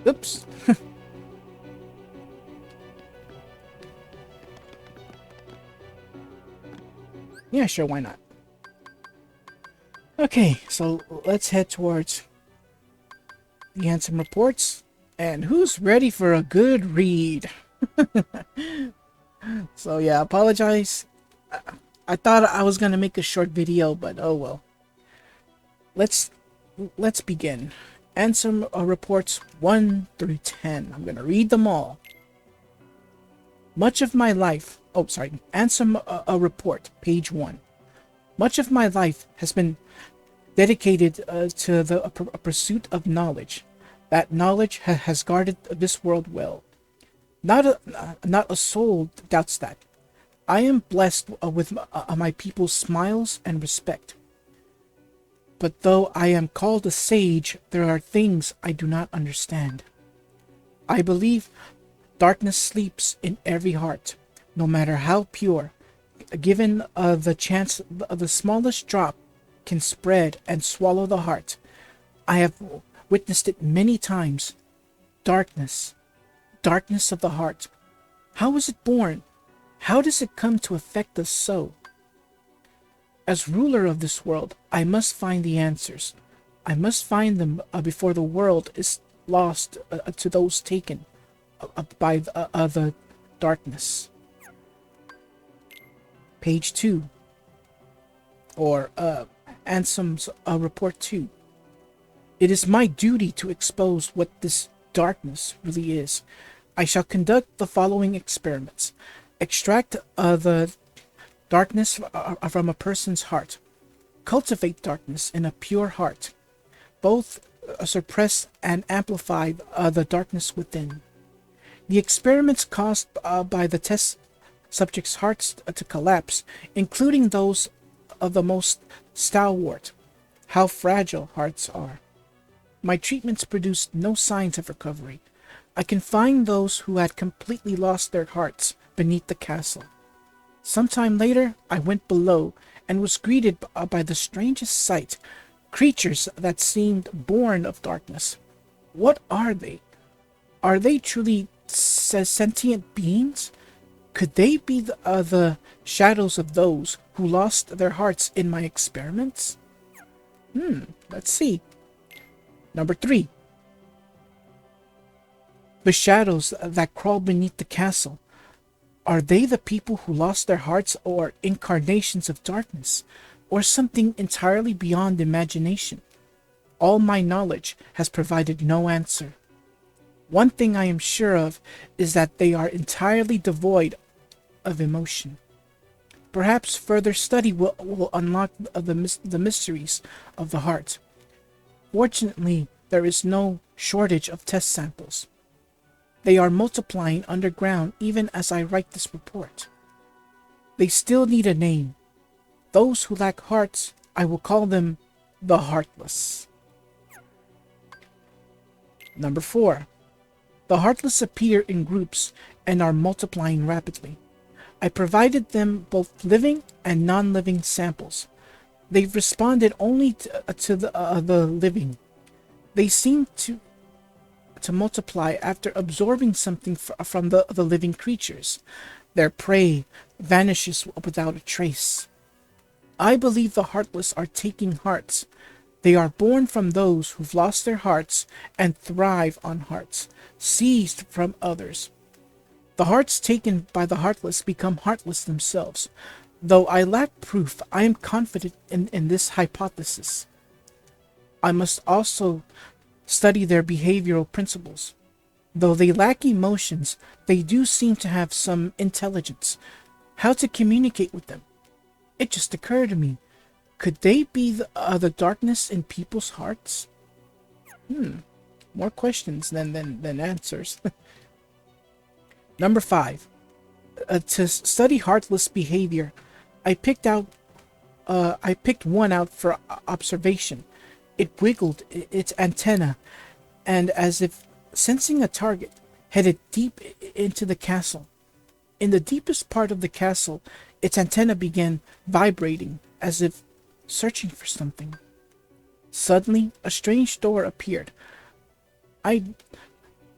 Oops. Yeah, sure, why not? Okay, so let's head towards the Ansem reports. And who's ready for a good read? So yeah, apologize. I thought I was gonna make a short video, but oh well. Let's begin. Ansem reports 1 through 10. I'm gonna read them all. Much of my life. Oh, sorry. Ansem a report, page 1. Much of my life has been dedicated to the pursuit of knowledge. That knowledge has guarded this world well. Not a soul doubts that. I am blessed with my people's smiles and respect. But though I am called a sage, there are things I do not understand. I believe darkness sleeps in every heart, no matter how pure. Given the chance, the smallest drop can spread and swallow the heart. I have witnessed it many times. Darkness of the heart. How is it born? How does it come to affect us so? As ruler of this world, I must find the answers. I must find them before the world is lost to those taken by the darkness. Page 2. Or Ansem's report 2. It is my duty to expose what this darkness really is. I shall conduct the following experiments. Extract the darkness from a person's heart. Cultivate darkness in a pure heart. Both suppress and amplify the darkness within. The experiments caused by the test subjects' hearts to collapse, including those of the most stalwart. How fragile hearts are. My treatments produced no signs of recovery. I confined those who had completely lost their hearts beneath the castle. Sometime later, I went below and was greeted by the strangest sight. Creatures that seemed born of darkness. What are they? Are they truly sentient beings? Could they be the shadows of those who lost their hearts in my experiments? Let's see. Number 3. The shadows that crawl beneath the castle. Are they the people who lost their hearts, or incarnations of darkness, or something entirely beyond imagination? All my knowledge has provided no answer. One thing I am sure of is that they are entirely devoid of emotion. Perhaps further study will unlock the mysteries of the heart. Fortunately, there is no shortage of test samples. They are multiplying underground even as I write this report. They still need a name. Those who lack hearts, I will call them the heartless. Number 4. The heartless appear in groups and are multiplying rapidly. I provided them both living and non-living samples. They've responded only to the living. They seem to multiply after absorbing something from the living creatures. Their prey vanishes without a trace. I believe the heartless are taking hearts. They are born from those who've lost their hearts and thrive on hearts, seized from others. The hearts taken by the heartless become heartless themselves. Though I lack proof, I am confident in this hypothesis. I must also study their behavioral principles. Though they lack emotions, they do seem to have some intelligence. How to communicate with them? It just occurred to me. Could they be the darkness in people's hearts? More questions than answers. Number 5. To study heartless behavior, I picked one out for observation. It wiggled its antenna, and as if sensing a target, headed deep into the castle. In the deepest part of the castle, its antenna began vibrating, as if searching for something. Suddenly, a strange door appeared. I'd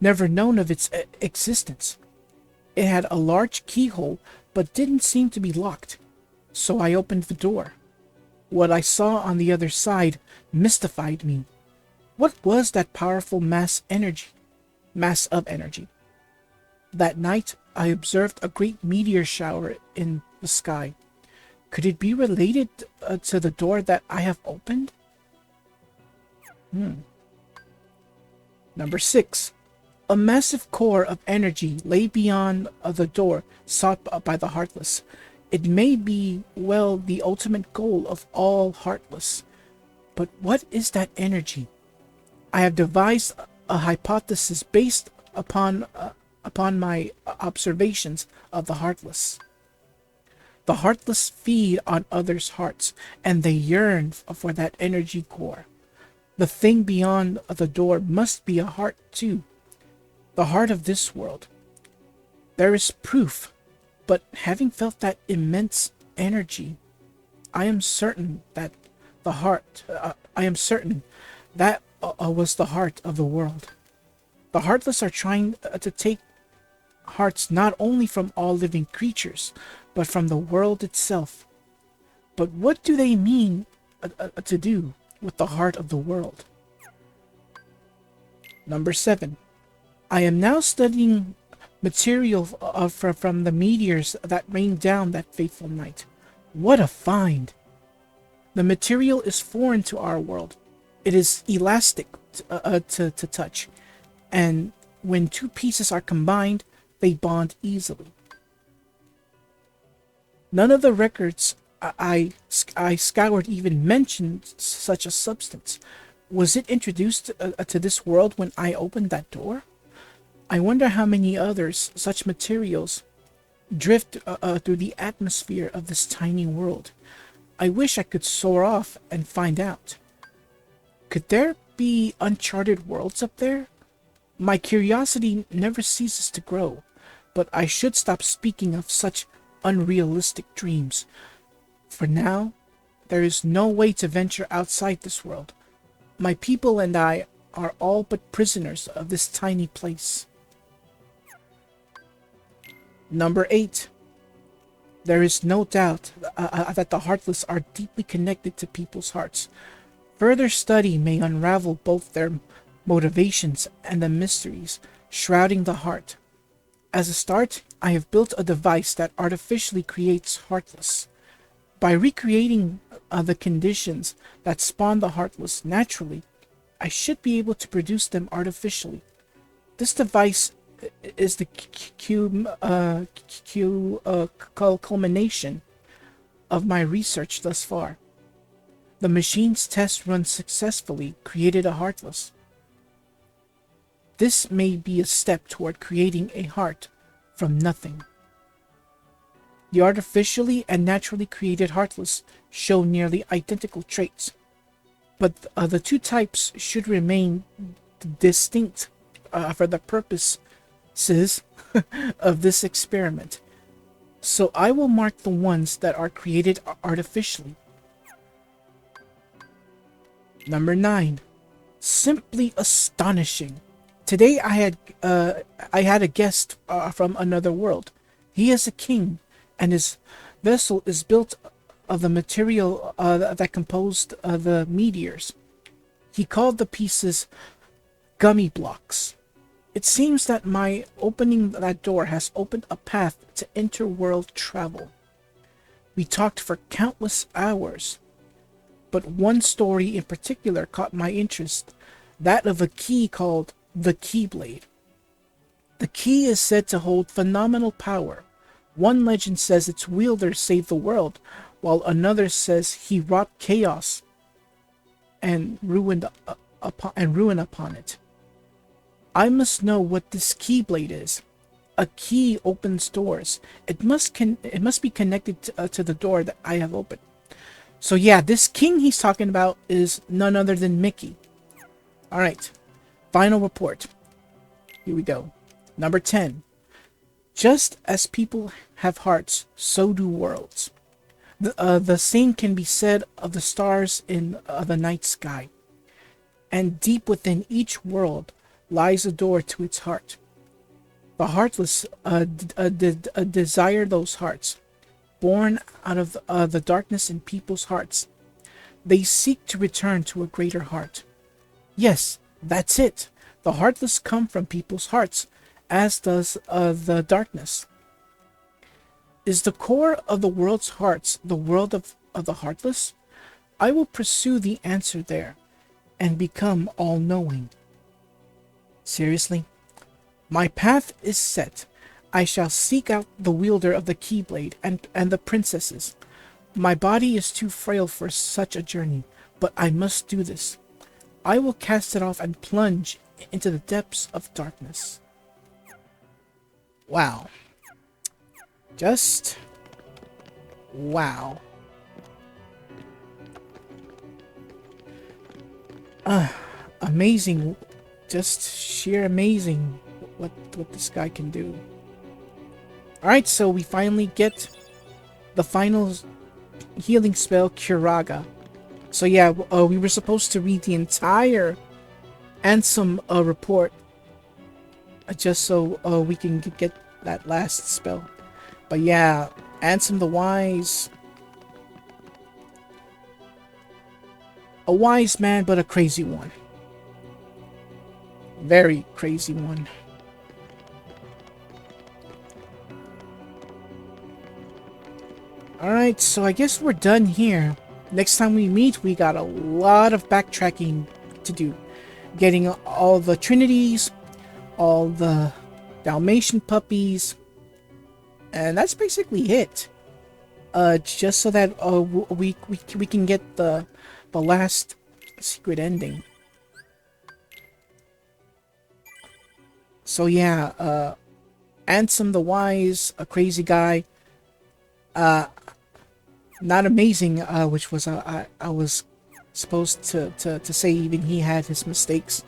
never known of its existence. It had a large keyhole, but didn't seem to be locked. So I opened the door. What I saw on the other side mystified me. What was that powerful mass of energy? That night, I observed a great meteor shower in the sky. Could it be related to the door that I have opened? Number 6. A massive core of energy lay beyond the door sought by the Heartless. It may be, well, the ultimate goal of all Heartless. But what is that energy? I have devised a hypothesis based upon my observations of the Heartless. The Heartless feed on others' hearts, and they yearn for that energy core. The thing beyond the door must be a heart too, the heart of this world. There is proof, but having felt that immense energy, I am certain that was the heart of the world. The Heartless are trying to take hearts not only from all living creatures, but from the world itself. But what do they mean to do with the heart of the world? Number 7. I am now studying material from the meteors that rained down that fateful night. What a find! The material is foreign to our world. It is elastic to touch, and when two pieces are combined, they bond easily. None of the records I scoured even mentioned such a substance. Was it introduced to this world when I opened that door? I wonder how many others such materials drift through the atmosphere of this tiny world. I wish I could soar off and find out. Could there be uncharted worlds up there? My curiosity never ceases to grow, but I should stop speaking of such unrealistic dreams. For now, there is no way to venture outside this world. My people and I are all but prisoners of this tiny place. Number 8. There is no doubt that the Heartless are deeply connected to people's hearts. Further study may unravel both their motivations and the mysteries shrouding the heart. As a start, I have built a device that artificially creates Heartless. By recreating the conditions that spawn the Heartless naturally, I should be able to produce them artificially. This device is the culmination of my research thus far. The machine's test run successfully created a Heartless. This may be a step toward creating a heart from nothing. The artificially and naturally created Heartless show nearly identical traits, but the two types should remain distinct for the purposes of this experiment. So I will mark the ones that are created artificially. Number 9. Simply astonishing. Today I had a guest from another world. He is a king, and his vessel is built of the material that composed the meteors. He called the pieces gummy blocks. It seems that my opening that door has opened a path to interworld travel. We talked for countless hours, but one story in particular caught my interest, that of a key called the Keyblade. The key is said to hold phenomenal power. One legend says its wielder saved the world, while another says he wrought chaos and ruin upon it. I must know what this Keyblade is. A key opens doors. It must be connected to the door that I have opened. So yeah, this king he's talking about is none other than Mickey. Alright, final report. Here we go. Number 10. Just as people have hearts, so do worlds. The same can be said of the stars in the night sky. And deep within each world lies a door to its heart. The Heartless desire those hearts. born out of the darkness in people's hearts. They seek to return to a greater heart. Yes, that's it. The heartless come from people's hearts, as does the darkness. Is the core of the world's hearts the world of the heartless? I will pursue the answer there and become all-knowing. Seriously? My path is set. I shall seek out the wielder of the Keyblade and the princesses. My body is too frail for such a journey, but I must do this. I will cast it off and plunge into the depths of darkness. Wow. Just... wow. Amazing. Just sheer amazing what this guy can do. Alright, so we finally get the final healing spell, Curaga. So yeah, we were supposed to read the entire Ansem report just so we can get that last spell. But yeah, Ansem the Wise. A wise man, but a crazy one. Very crazy one. Alright, so I guess we're done here. Next time we meet, we got a lot of backtracking to do. Getting all the Trinities, all the Dalmatian puppies, and that's basically it. Just so that we can get the last secret ending. So yeah, Ansem the Wise, a crazy guy. Not amazing, which was I was supposed to say even he had his mistakes,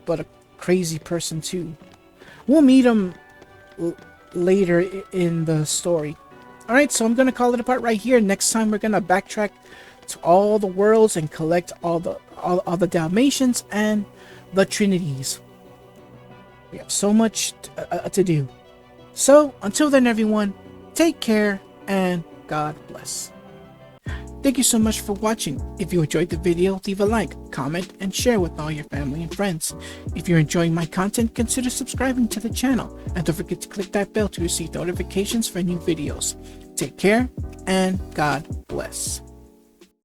but a crazy person too. We'll meet him later in the story. Alright, so I'm gonna call it a part right here. Next time we're gonna backtrack to all the worlds and collect all the Dalmatians and the Trinities. We have so much to do. So until then, everyone, take care and God bless. Thank you so much for watching. If you enjoyed the video, leave a like, comment, and share with all your family and friends. If you're enjoying my content, consider subscribing to the channel. And don't forget to click that bell to receive notifications for new videos. Take care, and God bless.